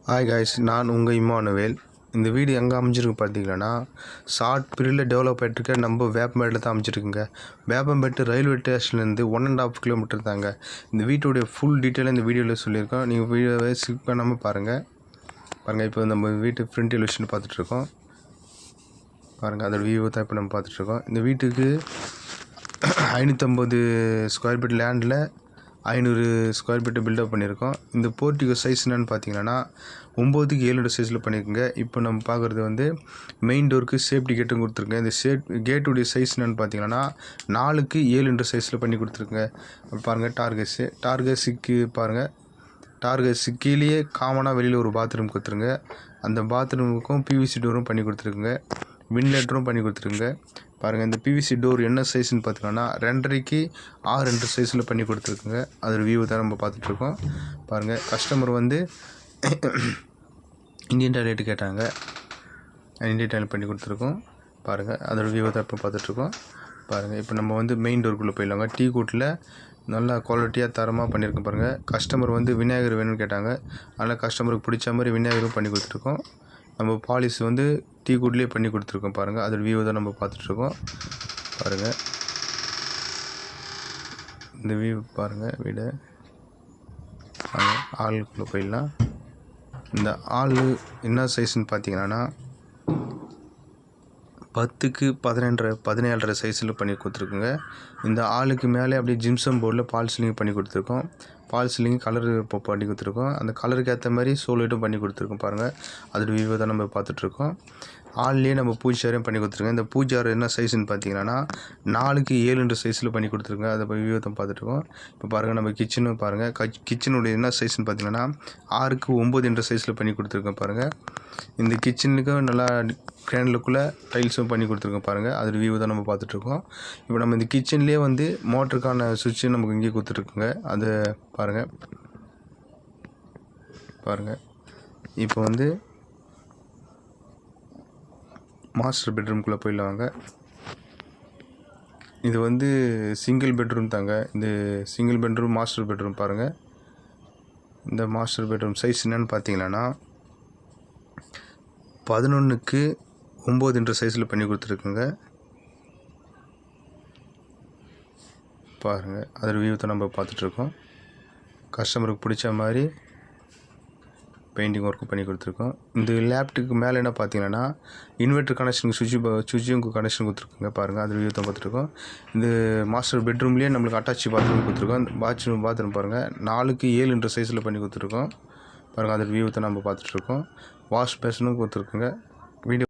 Hi guys, நான் உங்கள் Emmanuel. இந்த வீடு எங்கே அமைஞ்சிருக்கு பார்த்தீங்கன்னா, ஷார்ட் பீரியடில் டெவலப் ஆகிட்டுருக்க நம்ம வேப்பம்பேட்டில் தான் அமைஞ்சிருக்குங்க. வேப்பம்பேட்டு ரயில்வே ஸ்டேஷன்லேருந்து 1.5 கிலோமீட்டர் தாங்க. இந்த வீட்டுடைய ஃபுல் டீட்டெயிலாக இந்த வீடியோவில் சொல்லியிருக்கோம். நீங்கள் வீடியோவை ஸ்கிப் பண்ணாமல் பாருங்கள். இப்போ நம்ம வீட்டு ஃப்ரண்ட் எலிவேஷன் பார்த்துட்ருக்கோம். பாருங்கள், அதோட வியூவை தான் இப்போ நம்ம பார்த்துட்ருக்கோம். இந்த வீட்டுக்கு 550 ஸ்கொயர் ஃபீட் லேண்டில் 500 ஸ்கொயர் ஃபீட்டு பில்டப் பண்ணியிருக்கோம். இந்த போர்ட்டிகோ சைஸ் என்னென்னு பார்த்தீங்கன்னா 9க்கு 7 சைஸில் பண்ணியிருக்குங்க. இப்போ நம்ம பார்க்குறது வந்து மெயின் டோருக்கு சேஃப்டி கேட்டும் கொடுத்துருக்குங்க. இந்த கேட்டுடைய சைஸ் என்னென்னு பார்த்தீங்கன்னா 4க்கு 7 சைஸில் பண்ணி கொடுத்துருக்குங்க. பாருங்கள், டார்கெஸுக்கு பாருங்கள், டார்கெஸ் கீழேயே காமனாக வெளியில் ஒரு பாத்ரூம் கொடுத்துருங்க. அந்த பாத்ரூமுக்கும் பிவிசி டோரும் பண்ணி கொடுத்துருக்குங்க. வின்லெட்டரும் பண்ணி கொடுத்துருங்க. பாருங்கள், இந்த பிவிசி டோர் என்ன சைஸ்ன்னு பார்த்தீங்கன்னா 2.5க்கு 6 சைஸில் பண்ணி கொடுத்துருக்குங்க. அதோட வியூ தான் நம்ம பார்த்துட்ருக்கோம். பாருங்கள், கஸ்டமர் வந்து இந்தியன் டாய்லெட் கேட்டாங்க. இந்தியன் டாய்லெட் பண்ணி கொடுத்துருக்கோம். பாருங்கள், அதோட வியூ தான் இப்போ பார்த்துட்ருக்கோம். பாருங்கள், இப்போ நம்ம வந்து மெயின் டோருக்குள்ளே போயிடலாங்க. டீ கூட்டில் நல்லா குவாலிட்டியாக தரமாக பண்ணியிருக்கோம். பாருங்கள், கஸ்டமர் வந்து விநாயகர் வேணும்னு கேட்டாங்க. அதனால் கஸ்டமருக்கு பிடிச்ச மாதிரி விநாயகரும் பண்ணி கொடுத்துருக்கோம். நம்ம பாலிஷ் வந்து டீ கூட்லேயே பண்ணி கொடுத்துருக்கோம். பாருங்கள், அதோட வியூ தான் நம்ம பார்த்துட்ருக்கோம். பாருங்கள், இந்த வியூ பாருங்கள். வீடு ஆளுக்குள்ளே போயிடலாம். இந்த ஆள் என்ன சைஸ்ன்னு பார்த்தீங்கன்னா 10க்கு 17 சைஸில் பண்ணி கொடுத்துருக்குங்க. இந்த ஆளுக்கு மேலே அப்படியே ஜிம்சம் போர்டில் பால் சீலிங் பண்ணி கொடுத்துருக்கோம். பால் சீலிங் கலர் இப்போ பண்ணி கொடுத்துருக்கோம். அந்த கலருக்கு ஏற்ற மாதிரி சோலைட்டும் பண்ணி கொடுத்துருக்கோம். பாருங்கள், அதோட வியூவை தான் நம்ம பார்த்துட்ருக்கோம். ஆள்லேயே நம்ம பூஜாரையும் பண்ணி கொடுத்துருக்கோம். இந்த பூஜார் என்ன சைஸ்ன்னு பார்த்தீங்கன்னா 4க்கு 7 சைஸில் பண்ணி கொடுத்துருக்கோம். அதை வியூவை தான் பார்த்துட்ருக்கோம். இப்போ பாருங்கள், நம்ம கிச்சனும் பாருங்கள். கிச்சனுடைய என்ன சைஸ்ன்னு பார்த்தீங்கன்னா 6க்கு 9 சைஸில் பண்ணி கொடுத்துருக்கோம். பாருங்கள், இந்த கிச்சனுக்கும் நல்லா கிராண்ட் லுக்கில் டைல்ஸும் பண்ணி கொடுத்துருக்கோம். பாருங்கள், அதோட வியூ தான் நம்ம பார்த்துட்ருக்கோம். இப்போ நம்ம இந்த கிச்சன்லேயே வந்து மோட்டருக்கான சுவிட்சு நமக்கு இங்கே கொடுத்துருக்குங்க. அது பாருங்கள். இப்போ வந்து மாஸ்டர் பெட்ரூம்குள்ளே போயிடலாங்க. இது வந்து சிங்கிள் பெட்ரூம் தாங்க. இந்த சிங்கிள் பெட்ரூம் மாஸ்டர் பெட்ரூம் பாருங்கள். இந்த மாஸ்டர் பெட்ரூம் சைஸ் என்னென்னு பார்த்தீங்கன்னா 11க்கு 9 சைஸில் பண்ணி கொடுத்துருக்குங்க. பாருங்கள், அதோட வியூ தான் நம்ம பார்த்துட்ருக்கோம். கஸ்டமருக்கு பிடிச்ச மாதிரி பெயிண்டிங் ஒர்க்கு பண்ணி கொடுத்துருக்கோம். இந்த லேப்டாப்புக்கு மேலே என்ன பார்த்தீங்கன்னா இன்வெர்ட்டர் கனெக்ஷனுக்கு சுவிட்சும் கனெக்ஷன் கொடுத்துருக்குங்க. பாருங்கள், அது வியூ தான் பார்த்துருக்கோம். இந்த மாஸ்டர் பெட்ரூம்லேயே நம்மளுக்கு அட்டாச் பாத்ரூம் கொடுத்துருக்கோம். அந்த பாத்ரூம் பாருங்கள், 4க்கு 7 சைஸில் பண்ணி கொடுத்துருக்கோம். பாருங்கள், அதோட வியூ தான் நம்ம பார்த்துட்ருக்கோம். வாஷ் பேஷனும் கொடுத்துருக்குங்க. வீடியோ